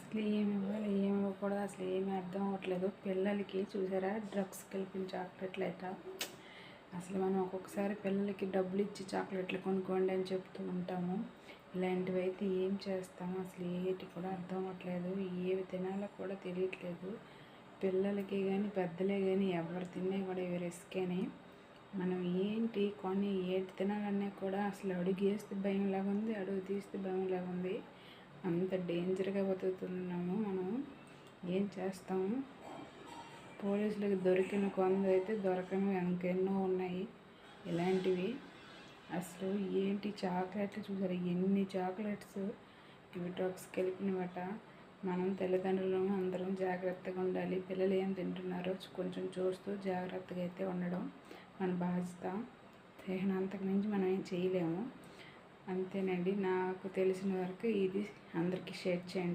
అసలు ఏమి ఇవ్వాలి ఏమి ఇవ్వకూడదు అసలు ఏమీ అర్థం అవ్వట్లేదు. పిల్లలకి చూసారా డ్రగ్స్ కలిపిన చాక్లెట్లు అయితే అసలు మనం ఒక్కొక్కసారి పిల్లలకి డబ్బులు ఇచ్చి చాక్లెట్లు కొనుక్కోండి అని చెప్తూ ఉంటాము. ఇలాంటివి అయితే ఏం చేస్తాము అసలు ఏటి కూడా అర్థం అవ్వట్లేదు. ఏవి తినాలో కూడా తెలియట్లేదు. పిల్లలకి కానీ పెద్దలే కానీ ఎవరు తిన్నా కూడా ఇవి రిస్కేనే. మనం ఏంటి కొన్ని ఏటి తినాలన్నా కూడా అసలు అడుగు వేస్తే భయంలాగా ఉంది, అడుగు తీస్తే భయంలాగా ఉంది. అంత డేంజర్గా బతుకుతున్నాము మనం. ఏం చేస్తాము? పోలీసులకు దొరికిన కొందైతే దొరకని ఇంకెన్నో ఉన్నాయి ఇలాంటివి. అసలు ఏంటి చాక్లెట్లు చూసారు ఎన్ని చాక్లెట్స్, ఇవి డ్రగ్స్ కలిపినవట. మనం తల్లిదండ్రులను అందరం జాగ్రత్తగా ఉండాలి. పిల్లలు ఏం తింటున్నారో కొంచెం చూస్తూ జాగ్రత్తగా అయితే ఉండడం మన బాధ్యత. అంతకు మించి మనం ఏం చేయలేము. అంతేనండి, నాకు తెలిసిన వరకు ఇది అందరికీ షేర్ చేయండి.